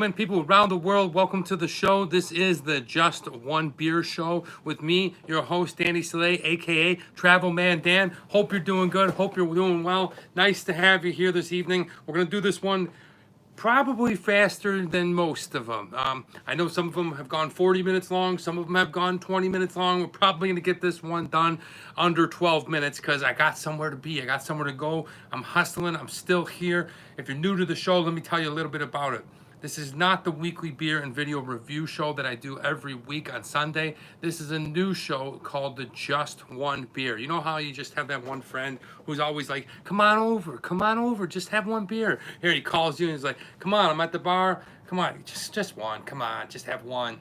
People around the world, welcome to the show. This is the Just One Beer Show with me, your host, Danny Salay, aka Travel Man Dan. Hope you're doing good. Hope you're doing well. Nice to have you here this evening. We're going to do this one probably faster than most of them. I know some of them have gone 40 minutes long. Some of them have gone 20 minutes long. We're probably going to get this one done under 12 minutes because I got somewhere to be. I got somewhere to go. I'm hustling. I'm still here. If you're new to the show, let me tell you a little bit about it. This is not the weekly beer and video review show that I do every week on Sunday. This is a new show called the Just One Beer. You know how you just have that one friend who's always like, come on over, just have one beer. Here he calls you and he's like, come on, I'm at the bar. Come on, just one, come on, just have one.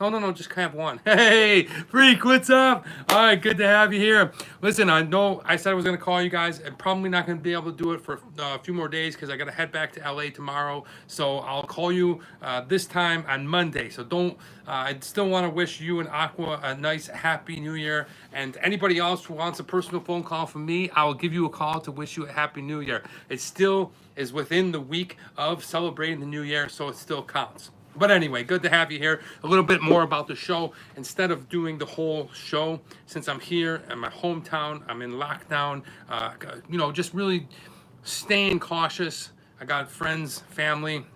No, just have one. Hey, freak, what's up? All right, good to have you here. Listen, I know I said I was going to call you guys. I'm probably not going to be able to do it for a few more days because I got to head back to LA tomorrow. So I'll call you this time on Monday. So don't, I still want to wish you and Aqua a nice, happy New Year. And anybody else who wants a personal phone call from me, I will give you a call to wish you a happy New Year. It still is within the week of celebrating the New Year, so it still counts. But anyway, good to have you here. A little bit more about the show. Instead of doing the whole show, since I'm here in my hometown, I'm in lockdown, just really staying cautious. I got friends, family.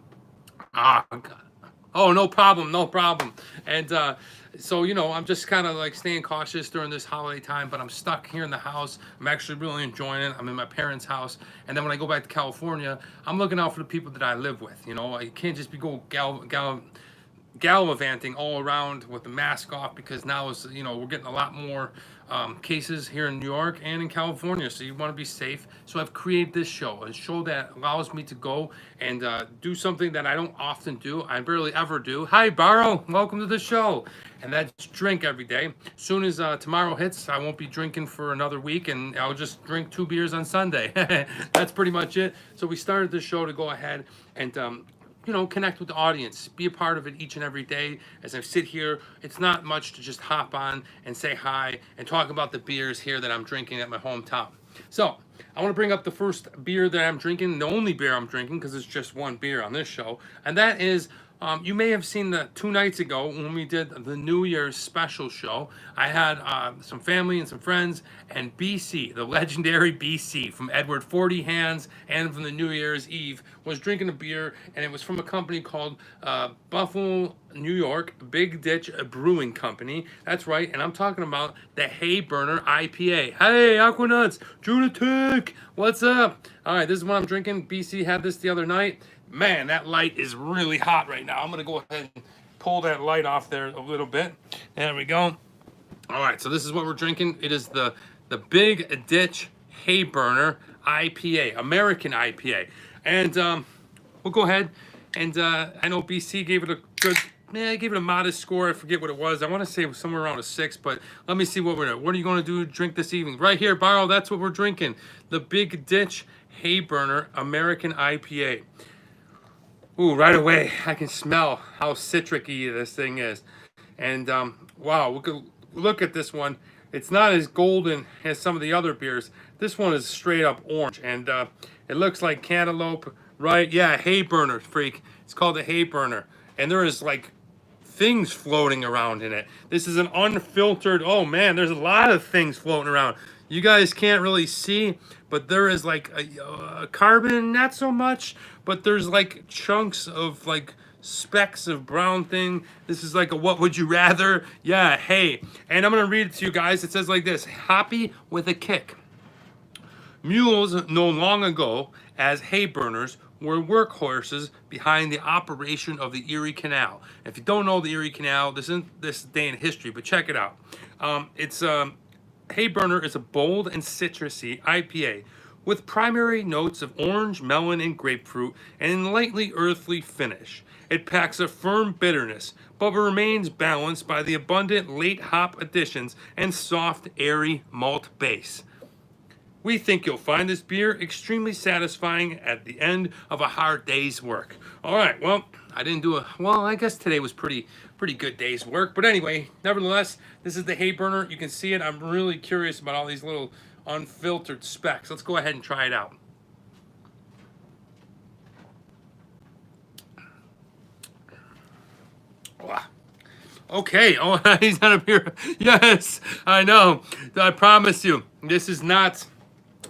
Oh, no problem. And so, I'm just kind of like staying cautious during this holiday time, but I'm stuck here in the house. I'm actually really enjoying it. I'm in my parents' house. And then when I go back to California, I'm looking out for the people that I live with. I can't just be gallivanting all around with the mask off because now we're getting a lot more cases here in New York and in California, so you want to be safe. So I've created this show, a show that allows me to go and do something that I don't often do. I barely ever do. Hi, Barrow, welcome to the show. And that's drink every day. Soon as tomorrow hits, I won't be drinking for another week, and I'll just drink 2 beers on Sunday. That's pretty much it. So we started this show to go ahead and connect with the audience, be a part of it each and every day. As I sit here, it's not much to just hop on and say hi and talk about the beers here that I'm drinking at my hometown. So I want to bring up the first beer that I'm drinking, the only beer I'm drinking, because it's just one beer on this show, and that is you may have seen that 2 nights ago when we did the New Year's special show. I had some family and some friends, and BC, the legendary BC from Edward 40 Hands and from the New Year's Eve, was drinking a beer, and it was from a company called Buffalo, New York, Big Ditch Brewing Company. That's right, and I'm talking about the Hay Burner IPA. Hey, Aquanuts, Junatic, what's up? All right, this is what I'm drinking. BC had this the other night. Man, that light is really hot right now. I'm going to go ahead and pull that light off there a little bit. There we go. All right, so this is what we're drinking. It is the Big Ditch Hay Burner IPA, American IPA. And we'll go ahead and I know BC gave it a good, I gave it a modest score. I forget what it was. I want to say it was somewhere around a 6, but let me see what are you going to drink this evening? Right here, Barrow, that's what we're drinking. The Big Ditch Hay Burner American IPA. Ooh, right away, I can smell how citric-y this thing is. And, wow, look at this one. It's not as golden as some of the other beers. This one is straight up orange, and it looks like cantaloupe, right? Yeah, Hay Burner, freak. It's called a Hay Burner. And there is, like, things floating around in it. This is an unfiltered, oh, man, there's a lot of things floating around. You guys can't really see, but there is like a carbon, not so much, but there's like chunks of like specks of brown thing. This is like a what would you rather? Yeah, hey. And I'm going to read it to you guys. It says like this: hoppy with a kick. Mules no long ago as hay burners were workhorses behind the operation of the Erie Canal. If you don't know the Erie Canal, this isn't this day in history, but check it out. Hay Burner is a bold and citrusy IPA with primary notes of orange, melon, and grapefruit, and a lightly earthly finish. It packs a firm bitterness, but remains balanced by the abundant late hop additions and soft, airy malt base. We think you'll find this beer extremely satisfying at the end of a hard day's work. All right, well, I guess today was pretty good day's work. But anyway, nevertheless, this is the Hay Burner. You can see it. I'm really curious about all these little unfiltered specks. Let's go ahead and try it out. Wow. Okay. Oh, he's not up here. Yes, I know. I promise you, this is not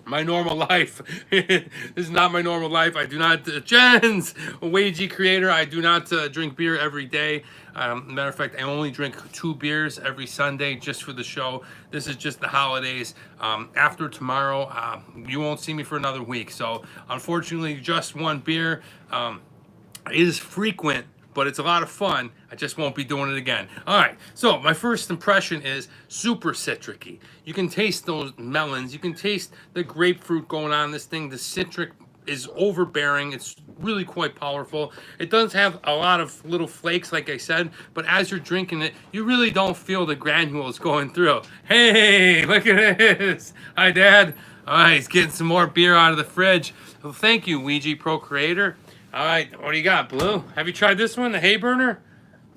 my normal life. This is not my normal life. I do not, Jens, a wagey creator. I do not drink beer every day. Matter of fact, I only drink 2 beers every Sunday just for the show. This is just the holidays. After tomorrow, you won't see me for another week. So unfortunately, just 1 beer. It is frequent, but it's a lot of fun. I just won't be doing it again. All right, so my first impression is super citric-y. You can taste those melons. You can taste the grapefruit going on in this thing. The citric is overbearing. It's really quite powerful. It does have a lot of little flakes, like I said, but as you're drinking it, you really don't feel the granules going through. Hey, look at this. Hi, Dad. All right, he's getting some more beer out of the fridge. Well, thank you, Ouija Pro Creator. All right, what do you got, Blue? Have you tried this one, the hay burner?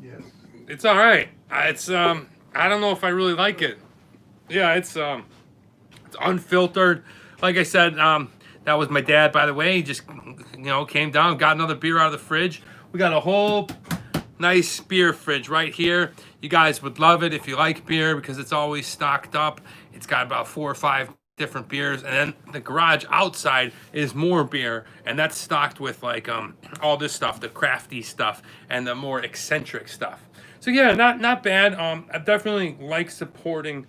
Yes. It's all right. It's I don't know if I really like it. Yeah, it's unfiltered. Like I said, that was my dad, by the way. He just came down, got another beer out of the fridge. We got a whole nice beer fridge right here. You guys would love it if you like beer because it's always stocked up. It's got about 4 or 5 different beers, and then the garage outside is more beer, and that's stocked with like all this stuff, the crafty stuff and the more eccentric stuff. So yeah, not bad. I definitely like supporting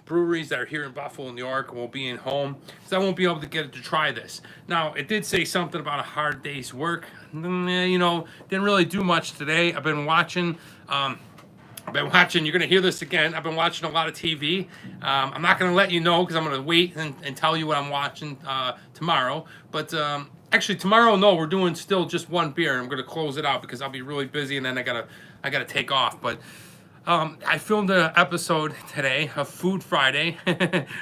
breweries that are here in Buffalo, New York, while being home, because I won't be able to get to try this. Now, it did say something about a hard day's work. Didn't really do much today. I've been watching. You're going to hear this again. I've been watching a lot of TV. I'm not going to let you know because I'm going to wait and tell you what I'm watching tomorrow. But actually, tomorrow, no, we're doing still just 1 beer. I'm going to close it out because I'll be really busy and then I gotta take off. But I filmed an episode today of Food Friday,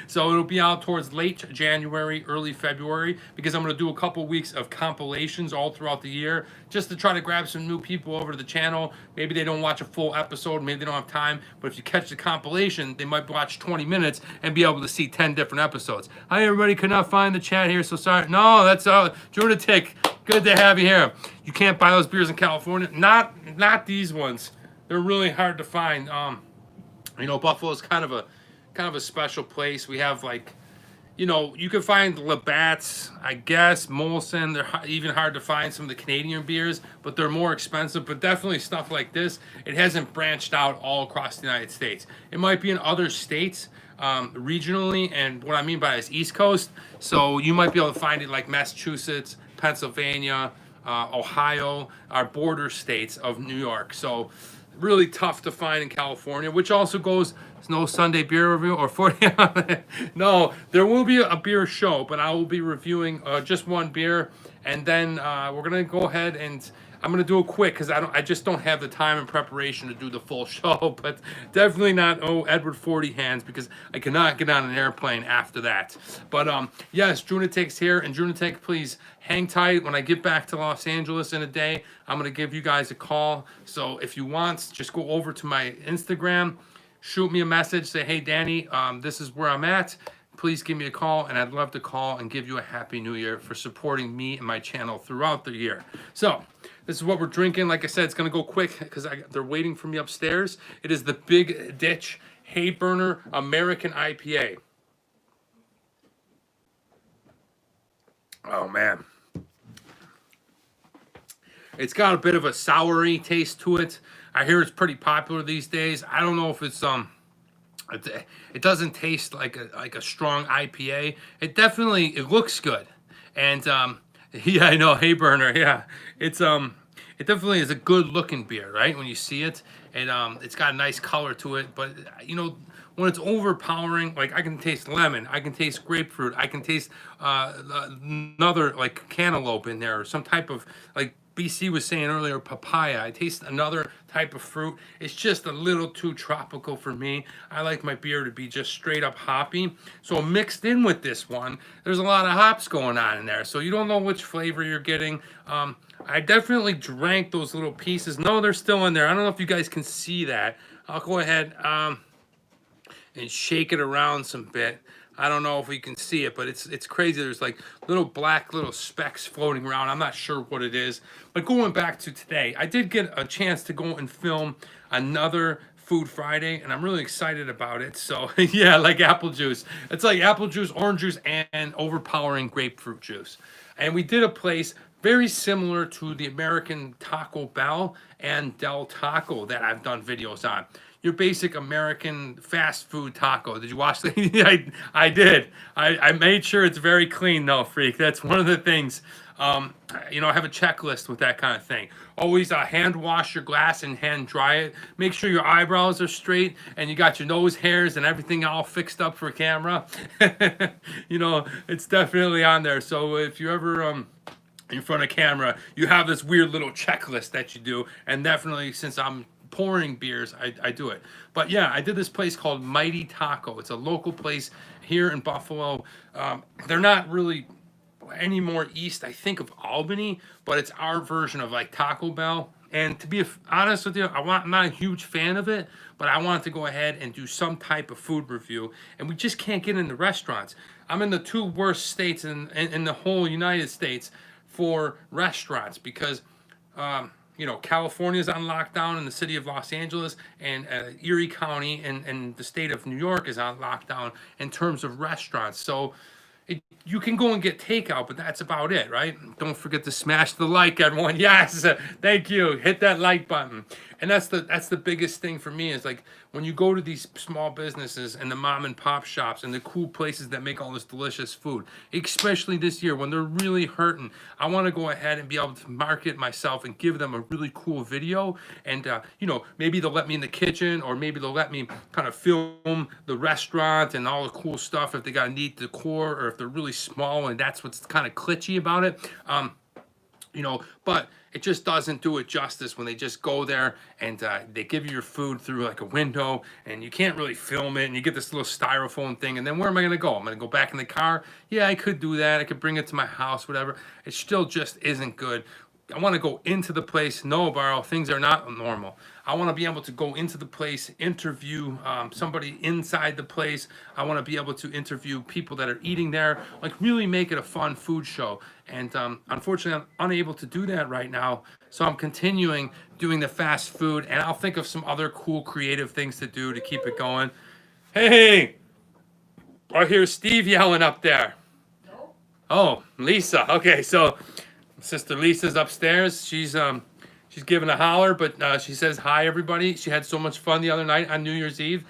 so it'll be out towards late January, early February, because I'm going to do a couple weeks of compilations all throughout the year, just to try to grab some new people over to the channel. Maybe they don't watch a full episode, maybe they don't have time, but if you catch the compilation, they might watch 20 minutes and be able to see 10 different episodes. Hi, everybody. Could not find the chat here, so sorry. No, that's Junatic. Good to have you here. You can't buy those beers in California. Not these ones. They're really hard to find. Buffalo's kind of a special place. We have you can find Labatt's, I guess, Molson. They're even hard to find some of the Canadian beers, but they're more expensive. But definitely stuff like this, it hasn't branched out all across the United States. It might be in other states regionally, and what I mean by is East Coast. So you might be able to find it like Massachusetts, Pennsylvania, Ohio, our border states of New York. So really tough to find in California, which also goes, there's no Sunday beer review or 40. No, there will be a beer show, but I will be reviewing just 1 beer, and then we're gonna go ahead and I'm gonna do it quick because I just don't have the time and preparation to do the full show. But definitely not Edward 40 hands, because I cannot get on an airplane after that. But yes, Junatic's here, and Junatic, please hang tight. When I get back to Los Angeles in a day, I'm gonna give you guys a call. So if you want, just go over to my Instagram, shoot me a message, say, hey Danny, this is where I'm at. Please give me a call, and I'd love to call and give you a Happy New Year for supporting me and my channel throughout the year. So this is what we're drinking. Like I said, it's going to go quick because they're waiting for me upstairs. It is the Big Ditch Hay Burner American IPA. Oh, man. It's got a bit of a soury taste to it. I hear it's pretty popular these days. I don't know if it's it doesn't taste like a strong IPA. It looks good, and yeah, I know, hay burner. Yeah, it definitely is a good looking beer, right? When you see it, and it's got a nice color to it. But when it's overpowering, like I can taste lemon, I can taste grapefruit, I can taste another like cantaloupe in there, or some type of like BC was saying earlier, papaya. I taste another type of fruit. It's just a little too tropical for me. I like my beer to be just straight up hoppy. So mixed in with this one, there's a lot of hops going on in there. So you don't know which flavor you're getting. I definitely drank those little pieces. No, they're still in there. I don't know if you guys can see that. I'll go ahead and shake it around some bit. I don't know if we can see it, but it's crazy. There's like little black little specks floating around. I'm not sure what it is. But going back to today, I did get a chance to go and film another Food Friday, and I'm really excited about it. So yeah, like apple juice. It's like apple juice, orange juice, and overpowering grapefruit juice. And we did a place very similar to the American Taco Bell and Del Taco that I've done videos on. Your basic American fast food taco. Did you watch that? I did. I made sure it's very clean though, freak. That's one of the things. You know, I have a checklist with that kind of thing. Always hand wash your glass and hand dry it. Make sure your eyebrows are straight and you got your nose hairs and everything all fixed up for camera. You know, it's definitely on there. So if you ever in front of camera, you have this weird little checklist that you do. And definitely, since I'm pouring beers, I do it. But yeah, I did this place called Mighty Taco. It's a local place here in Buffalo. They're not really any more east, I think, of Albany, but it's our version of like Taco Bell. And to be honest with you, I'm not a huge fan of it, but I wanted to go ahead and do some type of food review. And we just can't get into restaurants. I'm in the two worst states in the whole United States for restaurants because you know, California's on lockdown in the city of Los Angeles, and Erie County and the state of New York is on lockdown in terms of restaurants. So you can go and get takeout, but that's about it, right? Don't forget to smash the like, everyone. Yes, thank you. Hit that like button. And that's the biggest thing for me is like when you go to these small businesses and the mom and pop shops and the cool places that make all this delicious food, especially this year when they're really hurting, I want to go ahead and be able to market myself and give them a really cool video. And, you know, maybe they'll let me in the kitchen, or maybe they'll let me kind of film the restaurant and all the cool stuff if they got a neat decor, or if they're really small and that's what's kind of glitchy about it. You know, but it just doesn't do it justice when they just go there and they give you your food through like a window and you can't really film it and you get this little styrofoam thing, and then where am I going to go? I'm going to go back in the car? Yeah, I could do that. I could bring it to my house, whatever. It still just isn't good. I want to go into the place. No, Barrow, things are not normal. I want to be able to go into the place, interview somebody inside the place. I want to be able to interview people that are eating there, like really make it a fun food show. And unfortunately, I'm unable to do that right now. So I'm continuing doing the fast food, and I'll think of some other cool, creative things to do to keep it going. Hey, I hear Steve yelling up there. Oh, Lisa. Okay, so Sister Lisa's upstairs. She's giving a holler, but she says hi, everybody. She had so much fun the other night on New Year's Eve.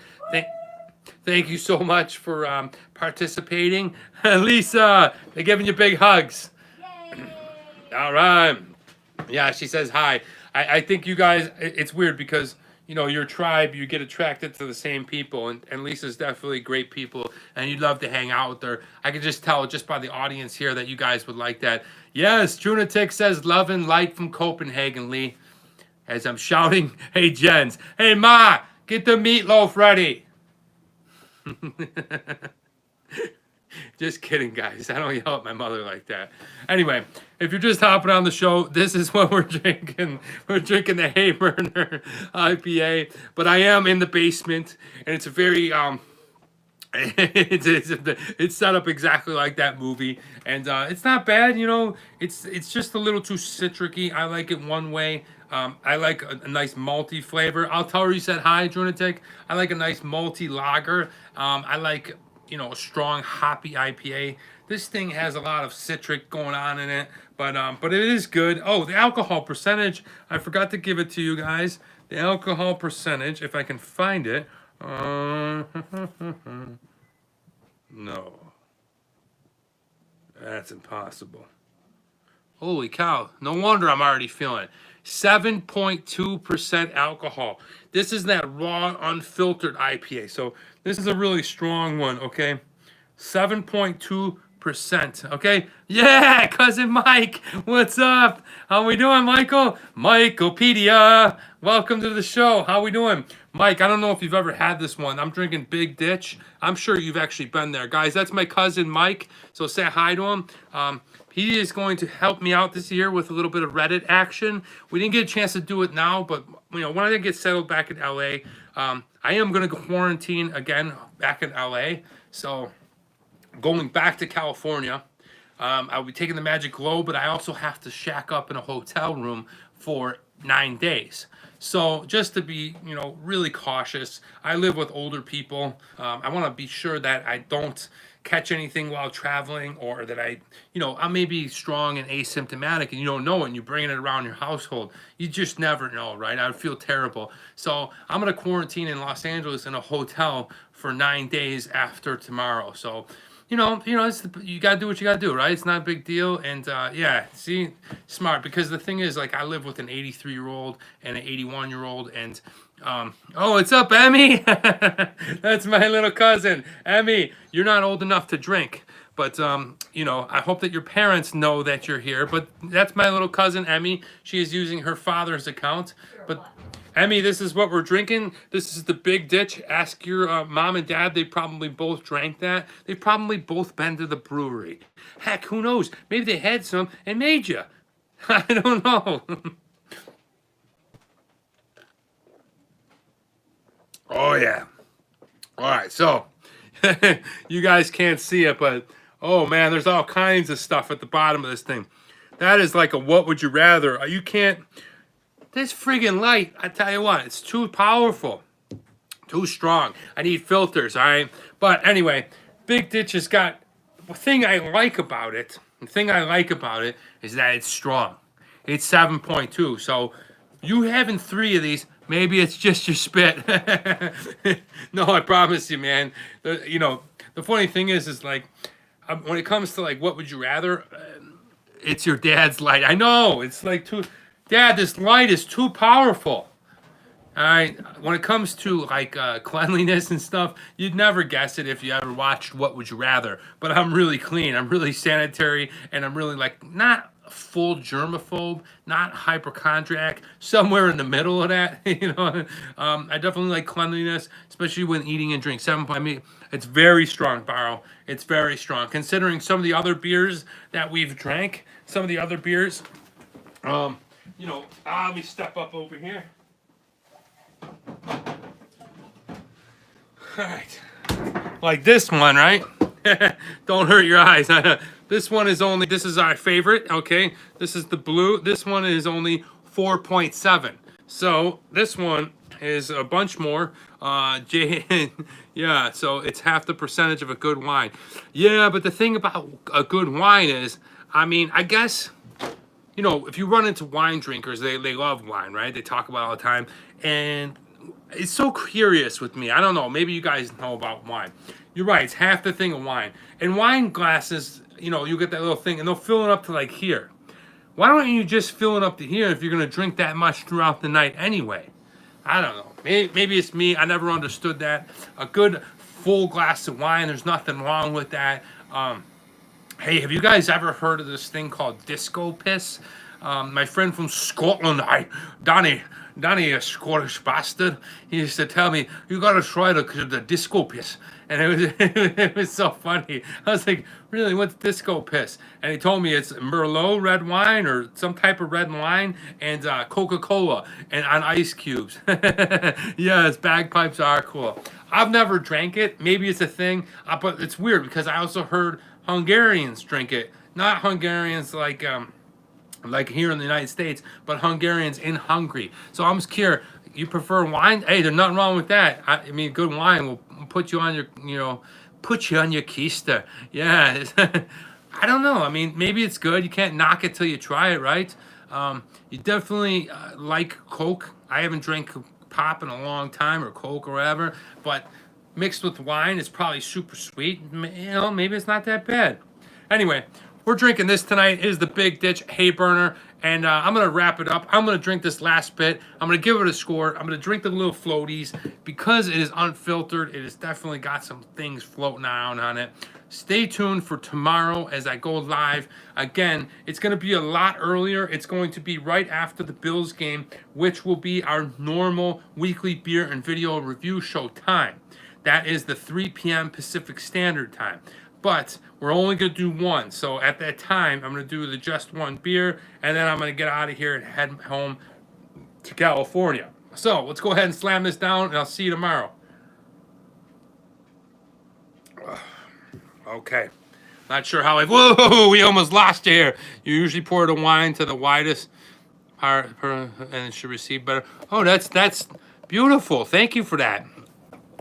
Thank you so much for participating. Lisa, they're giving you big hugs. Yay. All right. Yeah, she says hi. I think you guys, it's weird because, you know, your tribe, you get attracted to the same people, and Lisa's definitely great people, and you'd love to hang out with her. I can just tell just by the audience here that you guys would like that. Yes, Junatic says love and light from Copenhagen, Lee. As I'm shouting, hey, Jens. Hey, Ma, get the meatloaf ready. Just kidding, guys. I don't yell at my mother like that. Anyway, if you're just hopping on the show, this is what we're drinking. We're drinking the Hayburner IPA, but I am in the basement, and it's a very it's set up exactly like that movie, and it's not bad. You know, it's just a little too citric-y. I like it one way. I like a nice malty flavor. I'll tell her you said hi, Junatic. I like a nice malty lager. I like, you know, a strong hoppy IPA. This thing has a lot of citric going on in it, but it is good. Oh, the alcohol percentage, I forgot to give it to you guys. The alcohol percentage, if I can find it. No. That's impossible. Holy cow. No wonder I'm already feeling it. 7.2% alcohol. This is that raw, unfiltered IPA. So this is a really strong one, okay? 7.2%, okay? Yeah, Cousin Mike, what's up? How we doing, Michael? Michaelpedia, welcome to the show. How we doing? Mike, I don't know if you've ever had this one. I'm drinking Big Ditch. I'm sure you've actually been there. Guys, that's my cousin Mike, so say hi to him. He is going to help me out this year with a little bit of Reddit action. We didn't get a chance to do it now, but you know, when I get settled back in LA, I am going to quarantine again back in LA. So going back to California. I'll be taking the Magic Globe, but I also have to shack up in a hotel room for 9 days. So just to be, really cautious. I live with older people. I want to be sure that I don't catch anything while traveling, or that I may be strong and asymptomatic, and you don't know it, and you're bringing it around your household. You just never know, right? I would feel terrible. So I'm going to quarantine in Los Angeles in a hotel for 9 days after tomorrow. So you gotta do what you gotta do, right? It's not a big deal, and yeah, see, smart. Because the thing is, like, I live with an 83-year-old and an 81-year-old, and oh, what's up, Emmy? That's my little cousin, Emmy. You're not old enough to drink, but I hope that your parents know that you're here. But that's my little cousin, Emmy. She is using her father's account, but. Emmy, this is what we're drinking. This is the Big Ditch. Ask your mom and dad. They probably both drank that. They've probably both been to the brewery. Heck, who knows? Maybe they had some and made you. I don't know. Oh, yeah. All right, so you guys can't see it, but oh, man, there's all kinds of stuff at the bottom of this thing. That is like a what would you rather. You can't... This friggin' light, I tell you what, it's too powerful, too strong. I need filters, all right? But anyway, Big Ditch has got, the thing I like about it is that it's strong. It's 7.2, so you having 3 of these, maybe it's just your spit. No, I promise you, man. The funny thing is like, when it comes to like, what would you rather, it's your dad's light. I know, it's like too... Dad, this light is too powerful. All right, when it comes to like cleanliness and stuff, you'd never guess it if you ever watched What Would You Rather. But I'm really clean, I'm really sanitary, and I'm really like not full germaphobe, not hypochondriac, somewhere in the middle of that. I definitely like cleanliness, especially when eating and drink. 7.8, it's very strong, Barrow. It's very strong, considering some of the other beers that we've drank. Some of the other beers. Let me step up over here. All right. Like this one, right? Don't hurt your eyes. This is our favorite, okay? This is the blue. This one is only 4.7. So this one is a bunch more. Yeah, so it's half the percentage of a good wine. Yeah, but the thing about a good wine is, I guess... if you run into wine drinkers, they love wine, right? They talk about it all the time. And it's so curious with me. I don't know. Maybe you guys know about wine. You're right. It's half the thing of wine. And wine glasses, you get that little thing, and they'll fill it up to like here. Why don't you just fill it up to here if you're going to drink that much throughout the night anyway? I don't know. Maybe it's me. I never understood that. A good full glass of wine, there's nothing wrong with that. Hey, have you guys ever heard of this thing called disco piss? My friend from Scotland, Danny, a Scottish bastard, he used to tell me, you gotta try the disco piss. And it was so funny. I was like, really, what's disco piss? And he told me it's Merlot red wine or some type of red wine and Coca-Cola and on ice cubes. Yes, bagpipes are cool. I've never drank it. Maybe it's a thing, but it's weird because I also heard Hungarians drink it. Not Hungarians like here in the United States, but Hungarians in Hungary. So I'm just curious, you prefer wine? Hey, there's nothing wrong with that. Good wine will put you on your, keister. Yeah. I don't know. Maybe it's good. You can't knock it till you try it, right? You definitely like Coke. I haven't drank pop in a long time, or Coke or whatever, but mixed with wine, it's probably super sweet. Maybe it's not that bad. Anyway, we're drinking this tonight. It is the Big Ditch Hay Burner, and I'm going to wrap it up. I'm going to drink this last bit. I'm going to give it a score. I'm going to drink the little floaties. Because it is unfiltered, it has definitely got some things floating around on it. Stay tuned for tomorrow as I go live. Again, it's going to be a lot earlier. It's going to be right after the Bills game, which will be our normal weekly beer and video review show time. That is the 3 p.m. Pacific Standard Time. But we're only going to do one. So at that time, I'm going to do the just one beer, and then I'm going to get out of here and head home to California. So let's go ahead and slam this down, and I'll see you tomorrow. Okay. Not sure how whoa, we almost lost you here. You usually pour the wine to the widest part, and it should receive better. Oh, that's beautiful. Thank you for that.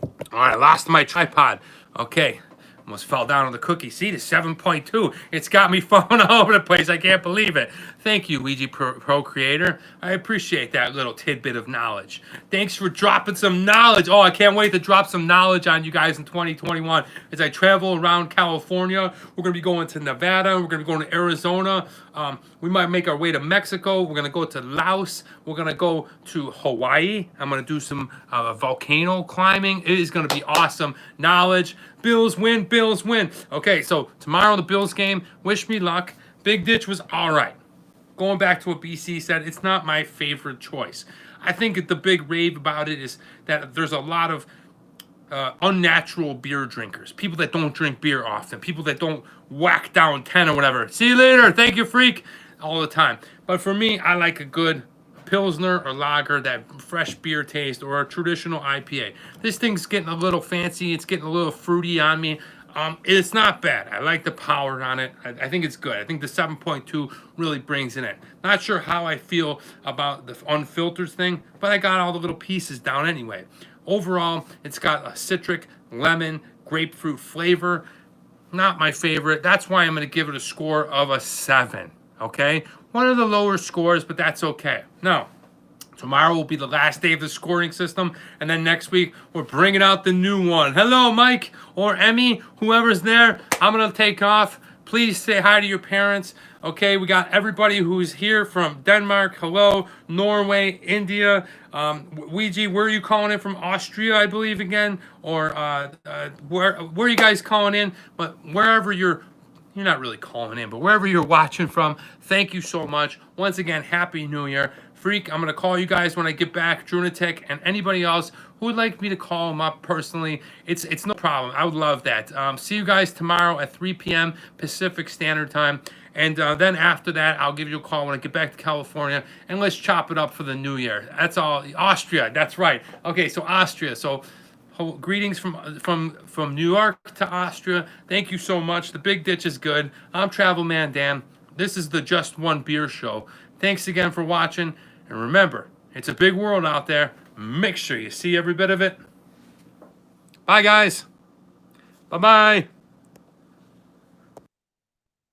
All right, I lost my tripod. Okay. Almost fell down on the cookie. See, the 7.2. It's got me falling all over the place. I can't believe it. Thank you, Ouija Pro Creator. I appreciate that little tidbit of knowledge. Thanks for dropping some knowledge. Oh, I can't wait to drop some knowledge on you guys in 2021. As I travel around California, we're going to be going to Nevada. We're going to be going to Arizona. We might make our way to Mexico. We're going to go to Laos. We're going to go to Hawaii. I'm going to do some volcano climbing. It is going to be awesome. Knowledge. Bills win, Bills win. Okay, so tomorrow the Bills game. Wish me luck. Big Ditch was all right. Going back to what BC said, it's not my favorite choice. I think the big rave about it is that there's a lot of unnatural beer drinkers. People that don't drink beer often. People that don't whack down 10 or whatever. See you later. Thank you, freak. All the time. But for me, I like a good Pilsner or lager, that fresh beer taste, or a traditional IPA. This thing's getting a little fancy. It's getting a little fruity on me. It's not bad. I like the power on it. I think it's good. I think the 7.2 really brings it in. Not sure how I feel about the unfiltered thing, but I got all the little pieces down anyway. Overall, it's got a citric, lemon, grapefruit flavor. Not my favorite. That's why I'm going to give it a score of a 7. Okay? One of the lower scores, but that's okay. Now, tomorrow will be the last day of the scoring system, and then next week we're bringing out the new one. Hello, Mike or Emmy, whoever's there. I'm going to take off. Please say hi to your parents. Okay, we got everybody who's here from Denmark. Hello, Norway, India. Ouija, where are you calling in from? Austria, I believe, again? Or where are you guys calling in? But wherever you're not really calling in, but wherever you're watching from, thank you so much. Once again, Happy New Year. Freak, I'm going to call you guys when I get back, Drunatic, and anybody else who would like me to call them up personally. It's no problem. I would love that. See you guys tomorrow at 3 p.m. Pacific Standard Time. And then after that, I'll give you a call when I get back to California, and let's chop it up for the new year. That's all. Austria, that's right. Okay, so Austria. So greetings from New York to Austria. Thank you so much. The Big Ditch is good. I'm Travel Man Dan. This is the Just One Beer Show. Thanks again for watching. And remember, it's a big world out there. Make sure you see every bit of it. Bye, guys. Bye-bye.